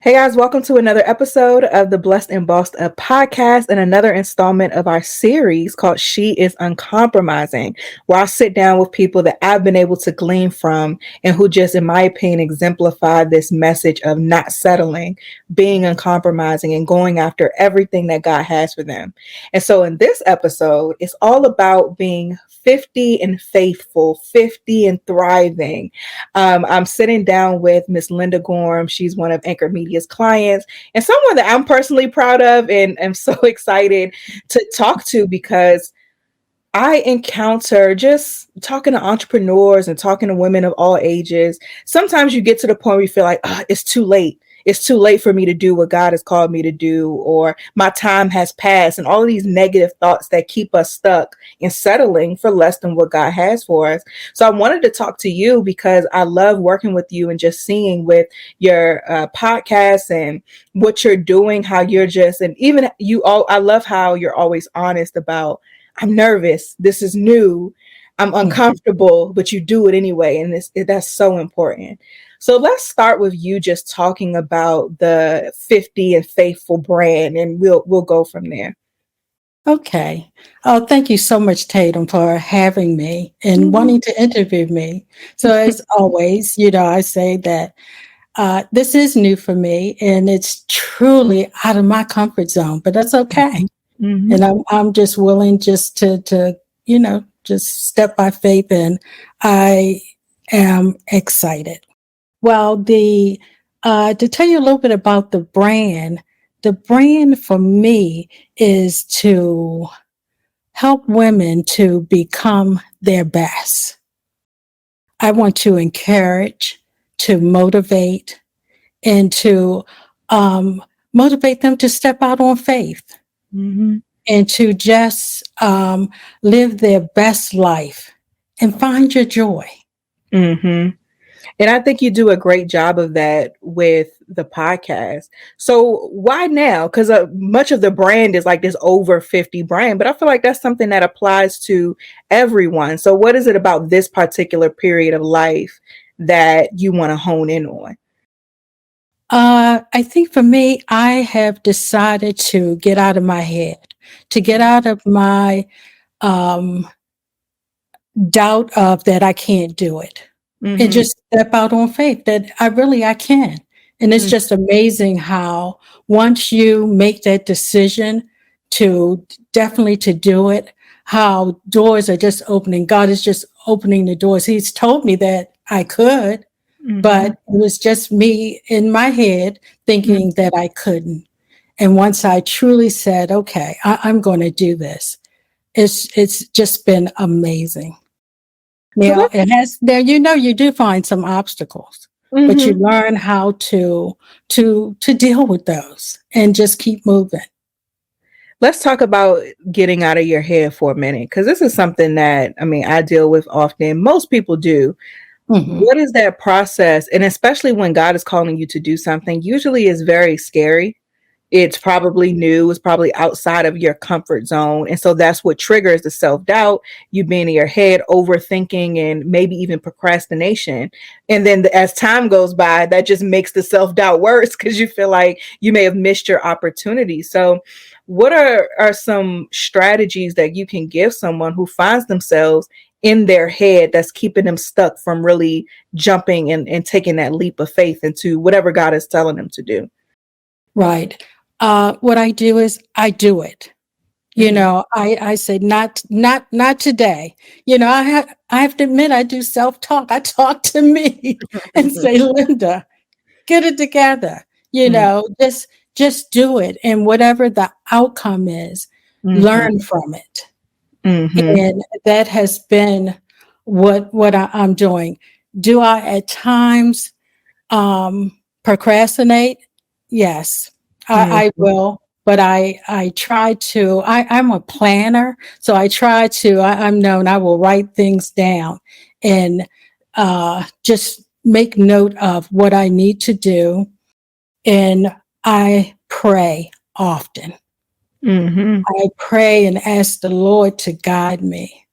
Hey guys, welcome to another episode of the Blessed and Bossed Up podcast and another installment of our series called Is Uncompromising, where I sit down with people that I've been able to glean from and who just, in my opinion, exemplify this message of not settling, being uncompromising, and going after everything that God has for them. And so in this episode, it's all about being 50 and faithful, 50 and thriving. I'm sitting down with Miss Linda Gorham. She's one of Anchor Media's clients and someone that I'm personally proud of and am so excited to talk to because I encounter just talking to entrepreneurs and talking to women of all ages. Sometimes you get to the point where you feel like, it's too late. It's too late for me to do what God has called me to do, or my time has passed, and all of these negative thoughts that keep us stuck in settling for less than what God has for us. So I wanted to talk to you because I love working with you and just seeing with your podcast and what you're doing, how you're just, and even you all, I love how you're always honest about, I'm nervous, this is new, I'm uncomfortable, but you do it anyway. And that's so important. So let's start with you just talking about the 50 and Faithful brand, and we'll go from there. Okay. Oh, thank you so much, Tatum, for having me and wanting to interview me. So as always, I say that this is new for me and it's truly out of my comfort zone, but that's okay. Mm-hmm. And I'm just willing just to just step by faith, and I am excited. Well, to tell you a little bit about the brand for me is to help women to become their best. I want to encourage, to motivate, and to motivate them to step out on faith. Mm-hmm. And to just live their best life and find your joy. Mm-hmm. And I think you do a great job of that with the podcast. So why now? Because much of the brand is like this over 50 brand, but I feel like that's something that applies to everyone. So what is it about this particular period of life that you want to hone in on? I think for me, I have decided to get out of my head, to get out of my doubt of that I can't do it. Mm-hmm. And just step out on faith that I can. And it's just amazing how once you make that decision to definitely to do it, how doors are just opening. God is just opening the doors. He's told me that I could, but it was just me in my head thinking that I couldn't. And once I truly said, okay, I'm going to do this, it's just been amazing. Now, it has there, you do find some obstacles, but you learn how to deal with those and just keep moving. Let's talk about getting out of your head for a minute, because this is something that, I deal with often. Most people do. Mm-hmm. What is that process? And especially when God is calling you to do something, usually it's very scary. It's probably new. It's probably outside of your comfort zone. And so that's what triggers the self-doubt, you being in your head, overthinking, and maybe even procrastination. And then as time goes by, that just makes the self-doubt worse because you feel like you may have missed your opportunity. So what are some strategies that you can give someone who finds themselves in their head that's keeping them stuck from really jumping and taking that leap of faith into whatever God is telling them to do? Right. What I do is I do it. I say not today. I have to admit I do self-talk. I talk to me and say, Linda, get it together. Just do it. And whatever the outcome is, learn from it. And that has been what I'm doing. Do I at times procrastinate? Yes, I will. But I try to, I'm a planner. So I try to, I'm known, I will write things down and just make note of what I need to do. And I pray often. I pray and ask the Lord to guide me.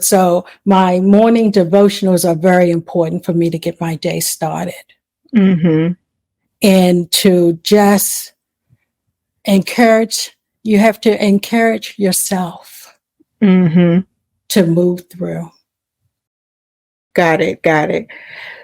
So my morning devotionals are very important for me to get my day started. and to just encourage, you have to encourage yourself Mm-hmm. to move through. Got it. Got it.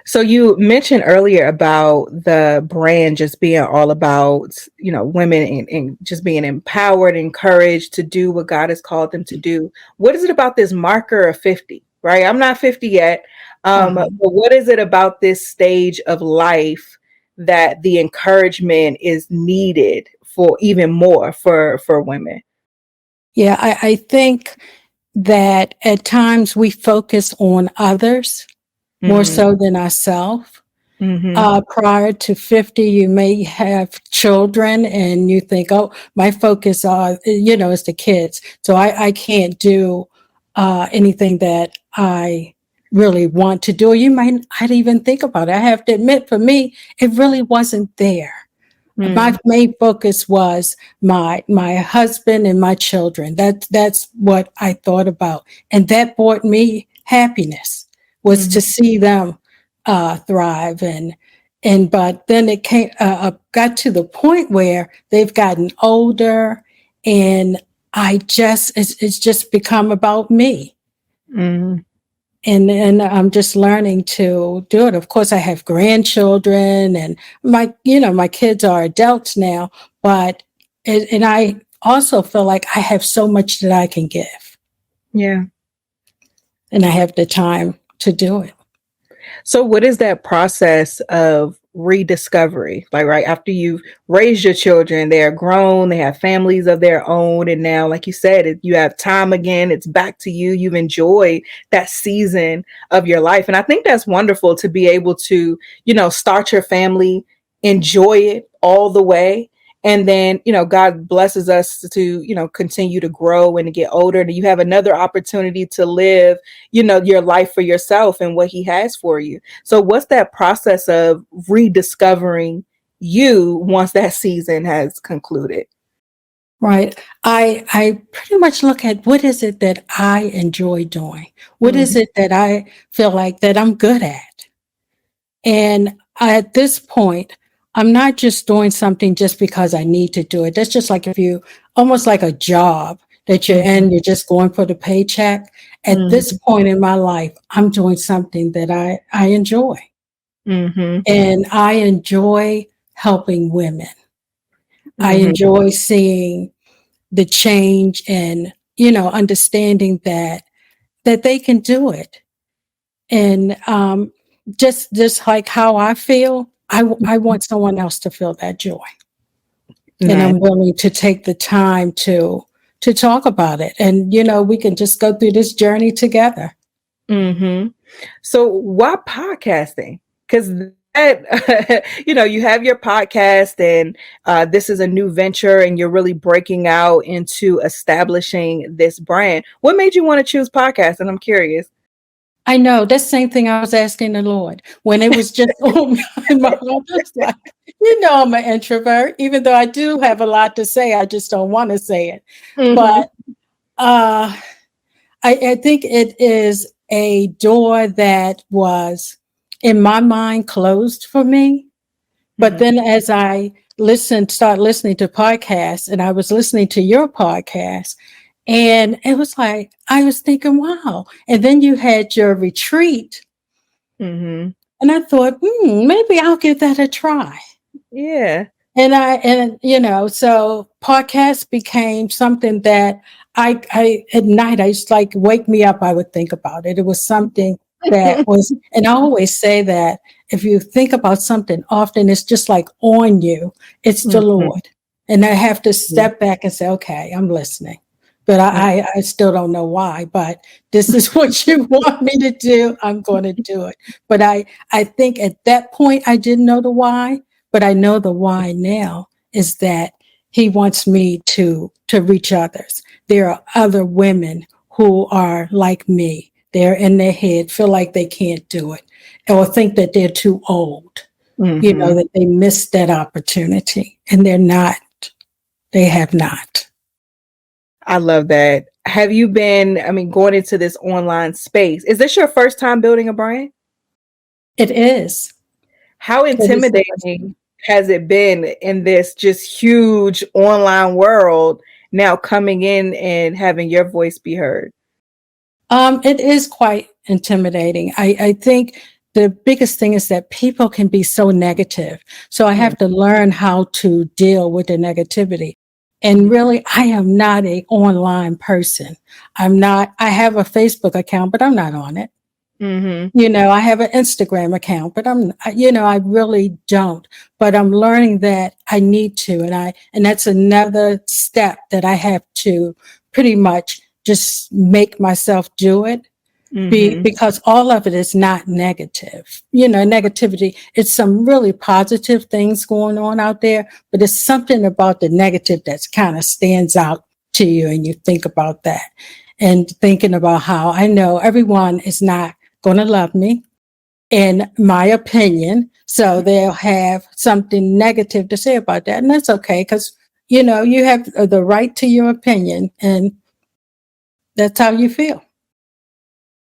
So you mentioned earlier about the brand just being all about, women and just being empowered, encouraged to do what God has called them to do. What is it about this marker of 50, right? I'm not 50 yet. But what is it about this stage of life that the encouragement is needed for even more for women? Yeah, I think that at times we focus on others more Mm-hmm. so than ourselves. Mm-hmm. Prior to 50, you may have children and you think, oh, my focus is the kids. So I can't do anything that I really want to do. You might not even think about it. I have to admit, for me, it really wasn't there. My main focus was my husband and my children. That's what I thought about, and that brought me happiness. Was to see them thrive, and but then it came got to the point where they've gotten older, and it's just become about me. Mm-hmm. And I'm just learning to do it. Of course, I have grandchildren, and my kids are adults now. But and I also feel like I have so much that I can give, Yeah. and I have the time to do it. So what is that process of rediscovery? Like right after you've raised your children, they are grown, they have families of their own, and now, like you said, you have time again, it's back to you. You've enjoyed that season of your life. And I think that's wonderful to be able to, start your family, enjoy it all the way. And then, God blesses us to, continue to grow and to get older. And you have another opportunity to live your life for yourself and what he has for you. So what's that process of rediscovering you once that season has concluded? Right. I pretty much look at what is it that I enjoy doing? What is Mhm. it that I feel like that I'm good at? And at this point, I'm not just doing something just because I need to do it. That's just like if you almost like a job that you're Mhm. in, you're just going for the paycheck. At this Mhm. point in my life, I'm doing something that I enjoy. Mhm. And I enjoy helping women. I Mhm. enjoy seeing the change and, understanding that they can do it. And just like how I feel, I want someone else to feel that joy, and Nice. I'm willing to take the time to talk about it. And we can just go through this journey together. Mhm. So why podcasting? Because that, you have your podcast and this is a new venture and you're really breaking out into establishing this brand. What made you want to choose podcasting? I'm curious. I know that's the same thing I was asking the Lord when it was just on my heart. I was like, I'm an introvert, even though I do have a lot to say, I just don't want to say it. Mhm. But uh, I think it is a door that was, in my mind, closed for me. But Mhm. then as I start listening to podcasts, and I was listening to your podcast, and it was like, I was thinking, wow. And then you had your retreat, Mhm. and I thought, maybe I'll give that a try. Yeah. So podcast became something that I at night, I just like wake me up, I would think about it. It was something that was, and I always say that if you think about something often, it's just like on you, it's the Mhm. Lord. And I have to step back and say, okay, I'm listening. But I still don't know why, but this is what you want me to do. I'm going to do it. But I think at that point, I didn't know the why. But I know the why now is that he wants me to reach others. There are other women who are like me. They're in their head, feel like they can't do it, or think that they're too old, Mhm. that they missed that opportunity. And they're not. They have not. I love that. Have you been, going into this online space? Is this your first time building a brand? It is. How It is the first intimidating time. has it been in this just huge online world now coming in and having your voice be heard? It is quite intimidating. I think the biggest thing is that people can be so negative. So I have to learn how to deal with the negativity. And really, I am not an online person. I have a Facebook account, but I'm not on it. Mm-hmm. I have an Instagram account, but I really don't. But I'm learning that I need to, and that's another step that I have to pretty much just make myself do it. Mm-hmm. Because all of it is not negative. Negativity, it's some really positive things going on out there, but it's something about the negative that's kind of stands out to you, and you think about that and thinking about how I know everyone is not going to love me, in my opinion. So they'll have something negative to say about that. And that's okay, because, you have the right to your opinion, and that's how you feel.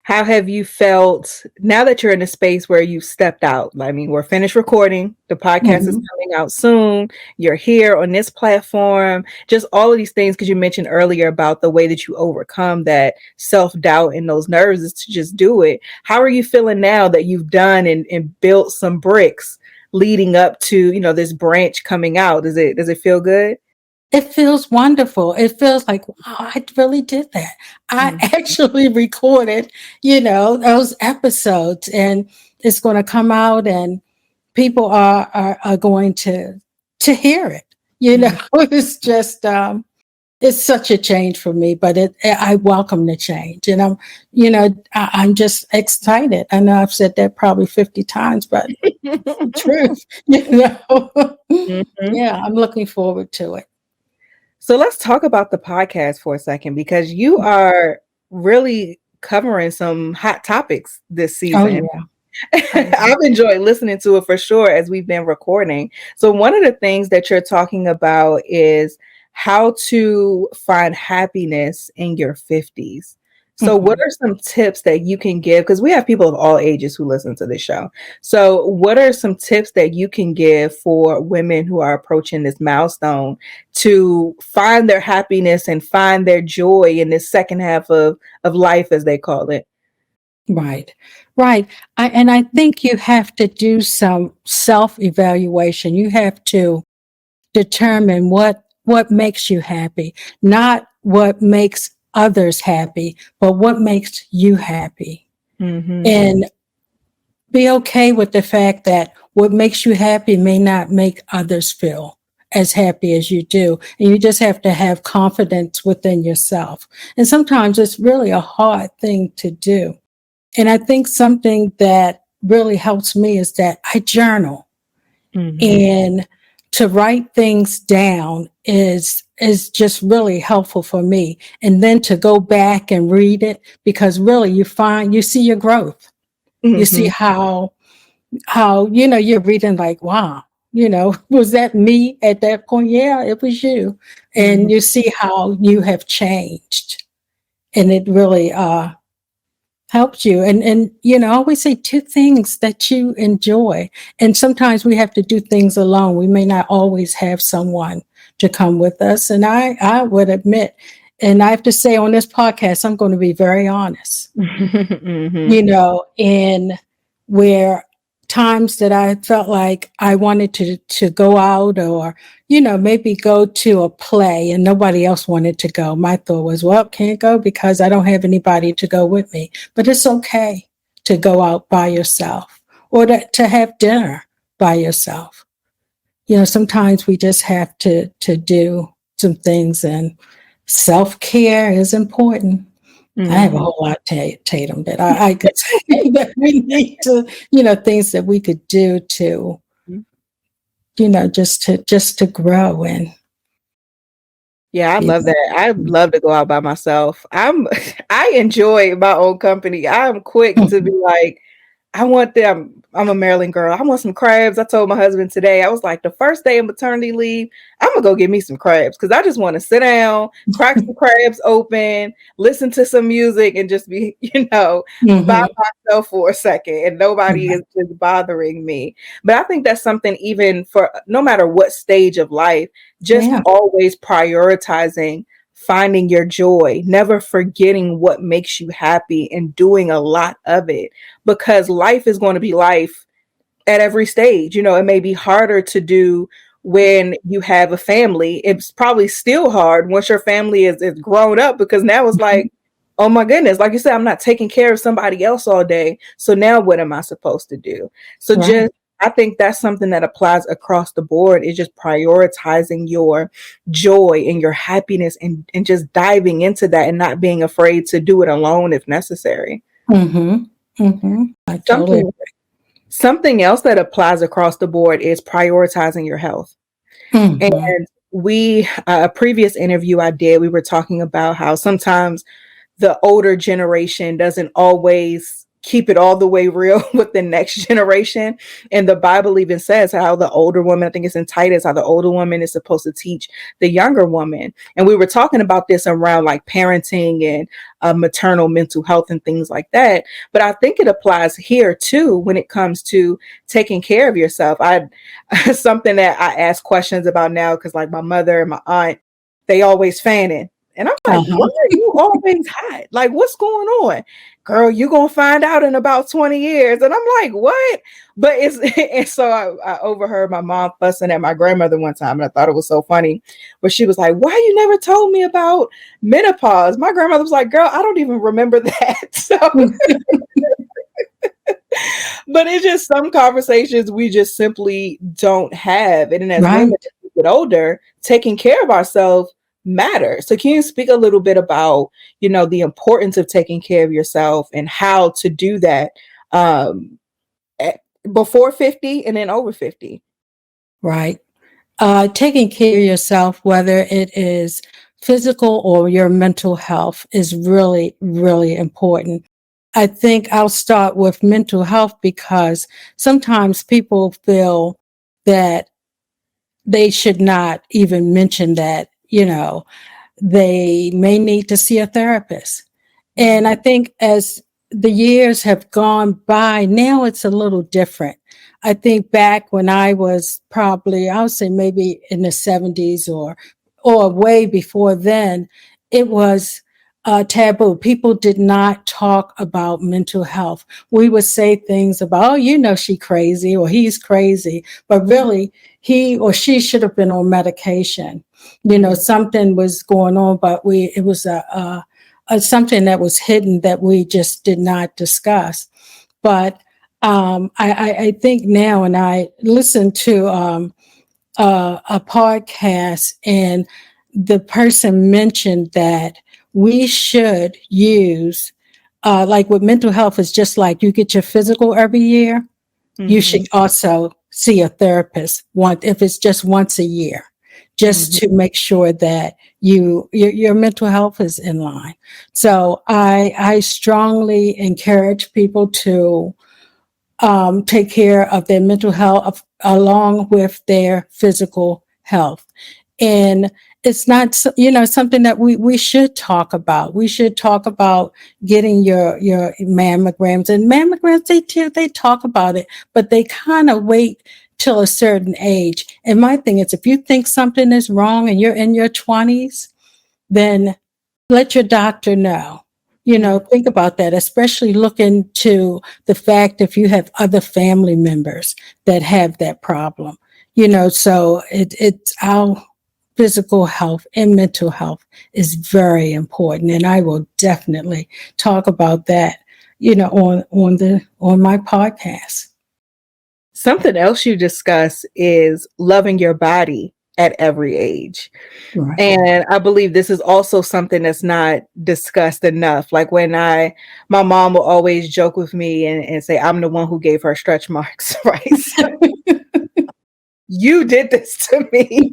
How have you felt now that you're in a space where you've stepped out? I mean, we're finished recording. The podcast is coming out soon. You're here on this platform. Just all of these things, because you mentioned earlier about the way that you overcome that self-doubt and those nerves is to just do it. How are you feeling now that you've done and built some bricks leading up to, this branch coming out? Does it feel good? It feels wonderful. It feels like, wow, I really did that. I actually recorded, those episodes, and it's going to come out, and people are going to hear it. It's just, it's such a change for me, but I welcome the change, and I'm just excited. I know I've said that probably 50 times, but it's the truth, Mhm. Yeah, I'm looking forward to it. So let's talk about the podcast for a second, because you are really covering some hot topics this Oh, season. yeah. I've enjoyed listening to it for sure as we've been recording. So one of the things that you're talking about is how to find happiness in your 50s. So what Mhm. are some tips that you can give? Because we have people of all ages who listen to this show. So what are some tips that you can give for women who are approaching this milestone to find their happiness and find their joy in this second half of life, as they call it? Right, right. I think you have to do some self-evaluation. You have to determine what makes you happy, not what makes others happy, but what makes you happy. Mm-hmm. And be okay with the fact that what makes you happy may not make others feel as happy as you do. And you just have to have confidence within yourself. And sometimes it's really a hard thing to do. And I think something that really helps me is that I journal, Mm-hmm. and to write things down is just really helpful for me. And then to go back and read it, because really you see your growth. You see Mm-hmm. how you're reading like, wow, was that me at that point? Yeah, it was you. Mm-hmm. And you see how you have changed. And it really helps you. And I always say two things that you enjoy. And sometimes we have to do things alone. We may not always have someone to come with us. And I would admit, and I have to say on this podcast, I'm going to be very honest, Mm-hmm. in where times that I felt like I wanted to go out, or, maybe go to a play and nobody else wanted to go. My thought was, well, can't go because I don't have anybody to go with me. But it's okay to go out by yourself, or to have dinner by yourself. Sometimes we just have to do some things, and self-care is important. I have a Mm-hmm. whole lot, Tatum, that I could say that we need to, things that we could do to, just to grow. And Yeah, I you love that. I love to go out by myself. I enjoy my own company. I'm quick to be know. like, I want them. I'm a Maryland girl. I want some crabs. I told my husband today, I was like, the first day of maternity leave, I'm going to go get me some crabs because I just want to sit down, crack some crabs open, listen to some music, and just be, by myself for a second. And nobody is just bothering me. But I think that's something even for no matter what stage of life, just always prioritizing finding your joy, never forgetting what makes you happy and doing a lot of it, because life is going to be life at every stage. It may be harder to do when you have a family. It's probably still hard once your family is grown up, because now it's like, oh my goodness, like you said, I'm not taking care of somebody else all day. So now what am I supposed to do? So I think that's something that applies across the board, is just prioritizing your joy and your happiness and just diving into that and not being afraid to do it alone if necessary. I totally agree. Something else that applies across the board is prioritizing your health. And a previous interview I did, we were talking about how sometimes the older generation doesn't always keep it all the way real with the next generation. And the Bible even says how the older woman, I think it's in Titus, how the older woman is supposed to teach the younger woman. And we were talking about this around like parenting and maternal mental health and things like that. But I think it applies here too when it comes to taking care of yourself. Something that I ask questions about now, because like my mother and my aunt, they always fanning. And I'm like, why are you always hot? Like, what's going on? Girl, you're going to find out in about 20 years. And I'm like, what? But and so I overheard my mom fussing at my grandmother one time. And I thought it was so funny. But she was like, why you never told me about menopause? My grandmother was like, girl, I don't even remember that. So, but it's just some conversations we just simply don't have. And as women get older, taking care of ourselves matter. So can you speak a little bit about, the importance of taking care of yourself and how to do that before 50 and then over 50? Right. Taking care of yourself, whether it is physical or your mental health, is really, really important. I think I'll start with mental health because sometimes people feel that they should not even mention that, they may need to see a therapist. And I think as the years have gone by, now it's a little different. I think back when I was probably, I would say maybe in the 70s or way before then, it was taboo. People did not talk about mental health. We would say things about, she crazy or he's crazy, but really he or she should have been on medication. Something was going on, but it was something that was hidden that we just did not discuss. But I think now, and I listened to a podcast, and the person mentioned that we should use, like with mental health, is just like you get your physical every year. You should also see a therapist if it's just once a year, just to make sure that your mental health is in line. So I strongly encourage people to take care of their mental health along with their physical health. And it's not, something that we should talk about. We should talk about getting your mammograms, and mammograms, they talk about it, but they kind of wait till a certain age. And my thing is, if you think something is wrong and you're in your 20s, then let your doctor know. Think about that, especially looking to the fact if you have other family members that have that problem. So it's our physical health and mental health is very important. And I will definitely talk about that, on my podcast. Something else you discuss is loving your body at every age. Right. And I believe this is also something that's not discussed enough. Like my mom will always joke with me and say, I'm the one who gave her stretch marks, right? So, you did this to me.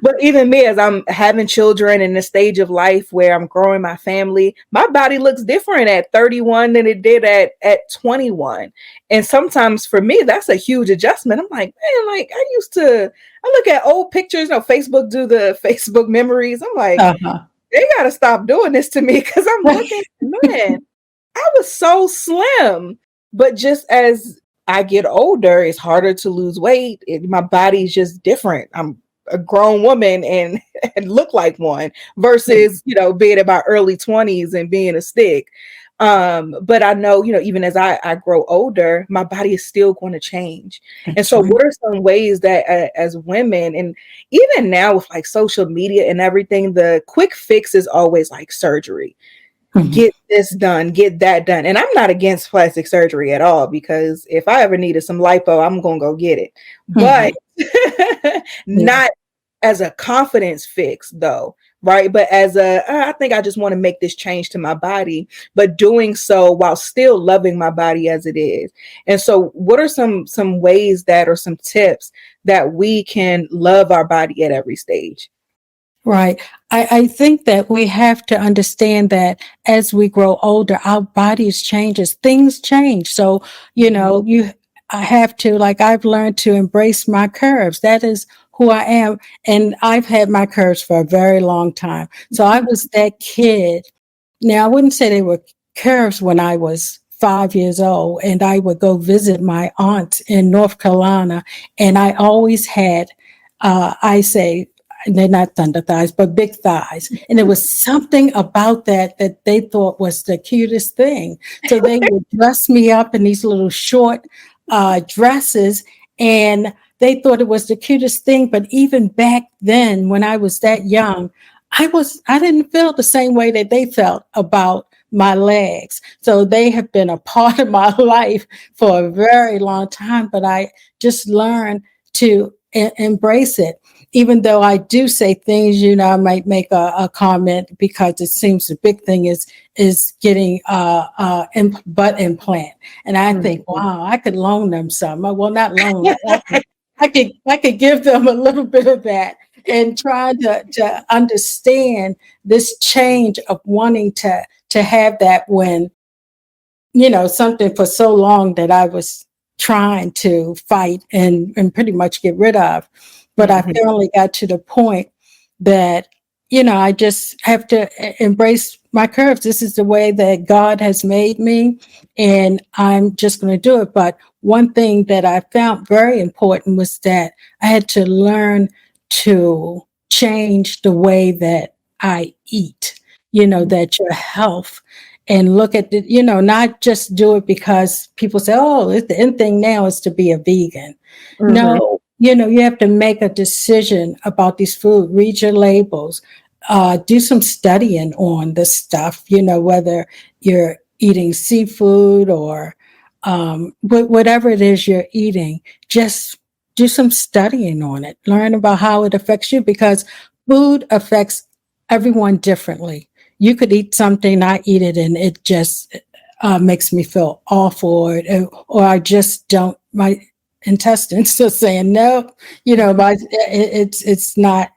But even me, as I'm having children in the stage of life where I'm growing my family, my body looks different at 31 than it did at 21. And sometimes for me, that's a huge adjustment. I'm like, man, like I look at old pictures, Facebook do the Facebook memories. I'm like, Uh-huh. they got to stop doing this to me, because I'm looking, man, I was so slim. But just as I get older, it's harder to lose weight. My body's just different. I'm a grown woman and, and look like one versus, being in my early 20s and being a stick. But I know, even as I grow older, my body is still going to change. And so what are some ways that as women, and even now with like social media and everything, the quick fix is always like surgery. Get this done, get that done. And I'm not against plastic surgery at all, because if I ever needed some lipo, I'm going to go get it. But not as a confidence fix though, right? But as I think I just want to make this change to my body, but doing so while still loving my body as it is. And so what are some ways that, or some tips that we can love our body at every stage? Right. I think that we have to understand that as we grow older, our bodies changes, things change. So, I have to, like, I've learned to embrace my curves. That is who I am. And I've had my curves for a very long time. So I was that kid. Now, I wouldn't say they were curves when I was 5 years old, and I would go visit my aunt in North Carolina. And I always had, they're not thunder thighs, but big thighs. And there was something about that they thought was the cutest thing. So they would dress me up in these little short dresses, and they thought it was the cutest thing. But even back then, when I was that young, I didn't feel the same way that they felt about my legs. So they have been a part of my life for a very long time, but I just learned to embrace it. Even though I do say things, I might make a comment, because it seems the big thing is getting butt implant. And I think, wow, I could loan them some. Well, not loan. I could give them a little bit of that, and try to understand this change of wanting to have that, when, something for so long that I was trying to fight and pretty much get rid of. But I finally got to the point that, I just have to embrace my curves. This is the way that God has made me, and I'm just going to do it. But one thing that I found very important was that I had to learn to change the way that I eat, that your health, and look at the, not just do it because people say, oh, it's the end thing now is to be a vegan. No, you have to make a decision about these food, read your labels, do some studying on this stuff, whether you're eating seafood or whatever it is you're eating, just do some studying on it, learn about how it affects you, because food affects everyone differently. You could eat something, I eat it, and it just makes me feel awful, or I just don't, my intestines are saying no, but it's not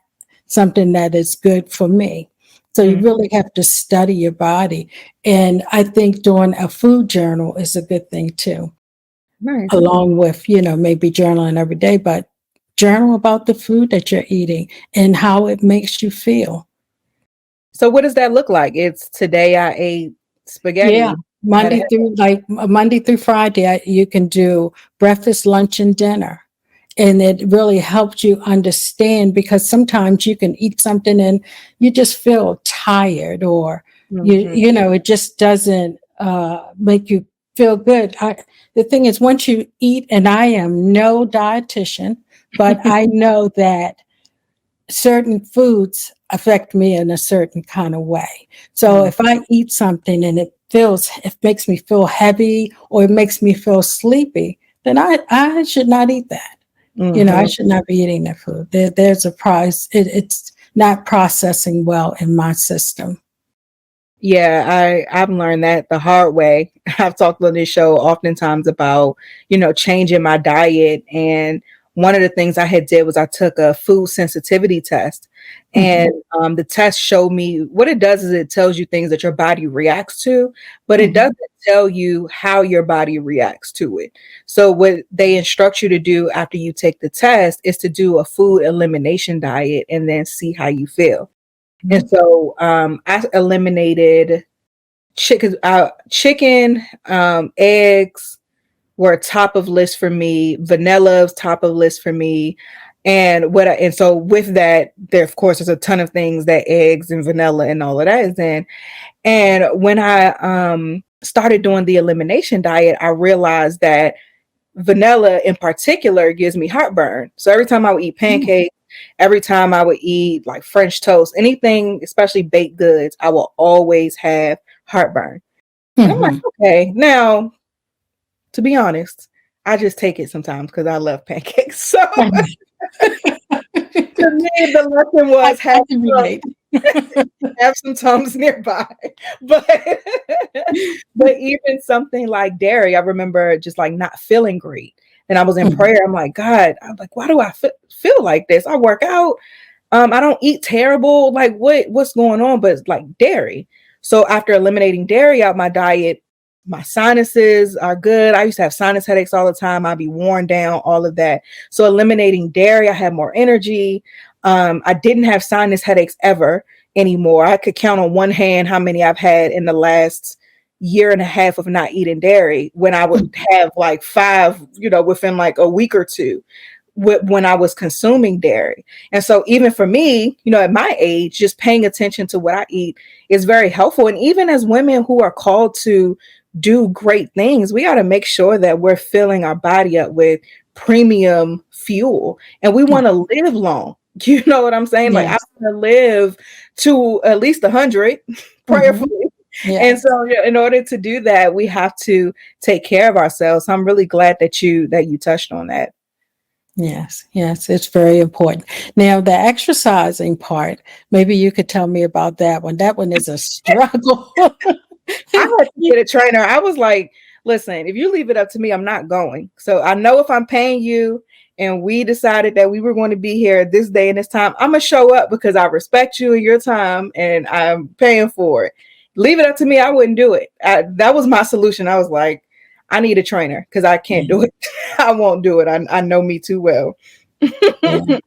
something that is good for me. So you really have to study your body. And I think doing a food journal is a good thing too. Nice. Along with, maybe journaling every day, but journal about the food that you're eating and how it makes you feel. So what does that look like? It's today I ate spaghetti. Yeah. Monday through Friday, you can do breakfast, lunch, and dinner. And it really helps you understand, because sometimes you can eat something and you just feel tired, or it just doesn't make you feel good. The thing is, once you eat, and I am no dietitian, but I know that certain foods affect me in a certain kind of way. So if I eat something and it makes me feel heavy, or it makes me feel sleepy, then I should not eat that. I should not be eating that food. There's a price. It's not processing well in my system. Yeah, I've learned that the hard way. I've talked on this show oftentimes about, changing my diet. And one of the things I had did was I took a food sensitivity test. And the test showed me what it does is it tells you things that your body reacts to, but it doesn't tell you how your body reacts to it. So what they instruct you to do after you take the test is to do a food elimination diet and then see how you feel. And so I eliminated chicken, eggs were top of list for me. Vanilla's top of list for me. And so with that, there of course there's a ton of things that eggs and vanilla and all of that is in. And when I started doing the elimination diet, I realized that vanilla in particular gives me heartburn. So every time I would eat pancakes, every time I would eat like French toast, anything, especially baked goods, I will always have heartburn. And I'm like, okay, now, to be honest, I just take it sometimes because I love pancakes. So to me, the lesson was have some Tums nearby. But even something like dairy, I remember just like not feeling great. And I was in prayer. I'm like, God, I'm like, why do I feel like this? I work out. I don't eat terrible. Like what's going on? But it's like dairy. So after eliminating dairy out my diet, my sinuses are good. I used to have sinus headaches all the time. I'd be worn down, all of that. So eliminating dairy, I had more energy. I didn't have sinus headaches ever anymore. I could count on one hand how many I've had in the last year and a half of not eating dairy, when I would have like 5, within like a week or two when I was consuming dairy. And so even for me, at my age, just paying attention to what I eat is very helpful. And even as women who are called to do great things, we got to make sure that we're filling our body up with premium fuel, and we want to live long. You know what I'm saying? Yes. Like I want to live to at least 100 prayerfully. Yes. And so in order to do that, we have to take care of ourselves. So I'm really glad that you touched on that. Yes, it's very important. Now, the exercising part, maybe you could tell me about that one. That one is a struggle. I had to get a trainer. I was like, listen, if you leave it up to me, I'm not going. So I know if I'm paying you and we decided that we were going to be here this day and this time, I'm going to show up because I respect you and your time and I'm paying for it. Leave it up to me, I wouldn't do it. That was my solution. I was like, I need a trainer because I can't do it. I won't do it. I know me too well.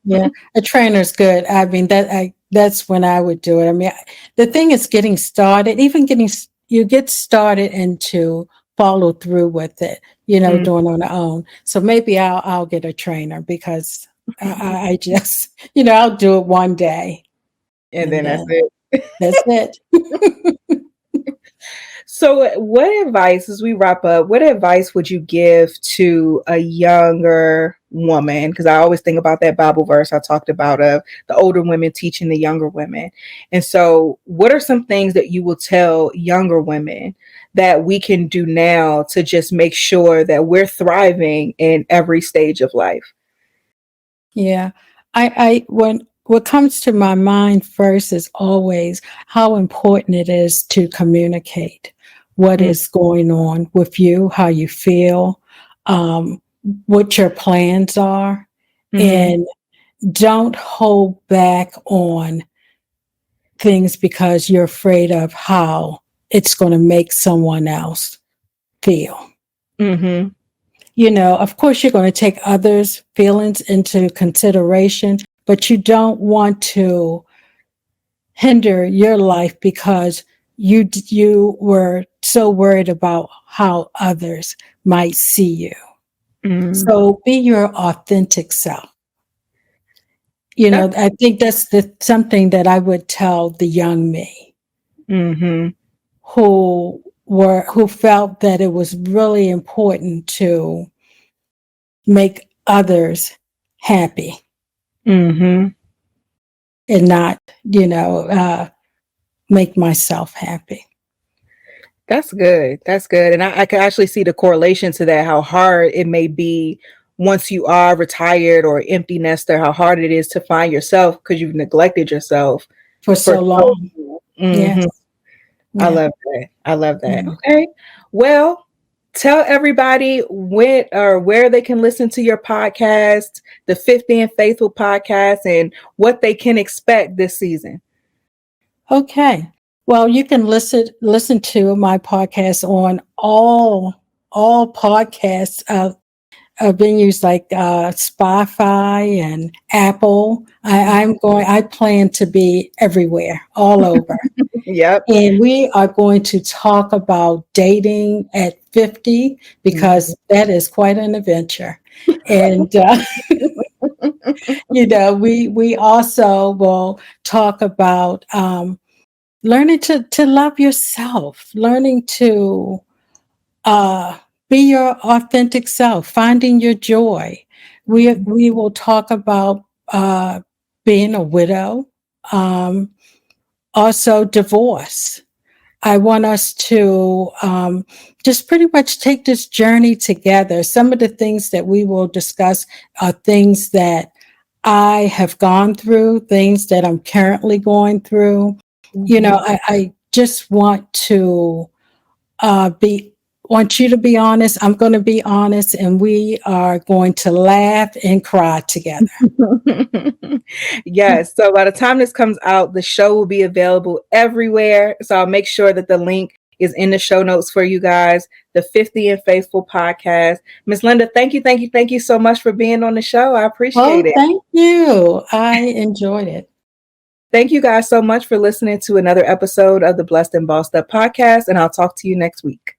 Yeah, a trainer's good. I mean, that's when I would do it. I mean, the thing is getting started, you get started and to follow through with it, doing on our own. So maybe I'll get a trainer because I just, I'll do it one day. And then that's it. That's it. So what advice, as we wrap up, what advice would you give to a younger woman? Because I always think about that Bible verse I talked about of the older women teaching the younger women. And so what are some things that you will tell younger women that we can do now to just make sure that we're thriving in every stage of life? Yeah, what comes to my mind first is always how important it is to communicate what is going on with you, how you feel, what your plans are, and don't hold back on things because you're afraid of how it's going to make someone else feel. Of course, you're going to take others' feelings into consideration, but you don't want to hinder your life because you were so worried about how others might see you. So be your authentic self. I think that's something that I would tell the young me who felt that it was really important to make others happy and not, make myself happy. That's good. That's good. And I can actually see the correlation to that, how hard it may be once you are retired or empty nester, how hard it is to find yourself because you've neglected yourself for so long. Yes. I love that. Okay. Well, Tell everybody when or where they can listen to your podcast, the 50 and Faithful podcast, and what they can expect this season. Okay. Well, you can listen to my podcast on all podcasts venues like Spotify and Apple. I plan to be everywhere, all over. Yep. And we are going to talk about dating at 50 because that is quite an adventure. And we also will talk about learning to love yourself, learning to be your authentic self, finding your joy. We will talk about being a widow, also divorce. I want us to just pretty much take this journey together. Some of the things that we will discuss are things that I have gone through, things that I'm currently going through. I just want to want you to be honest. I'm going to be honest, and we are going to laugh and cry together. Yes. So by the time this comes out, the show will be available everywhere. So I'll make sure that the link is in the show notes for you guys. The 50 and Faithful podcast. Miss Linda, thank you so much for being on the show. I appreciate it. Thank you. I enjoyed it. Thank you guys so much for listening to another episode of the Blessed and Bossed Up podcast, and I'll talk to you next week.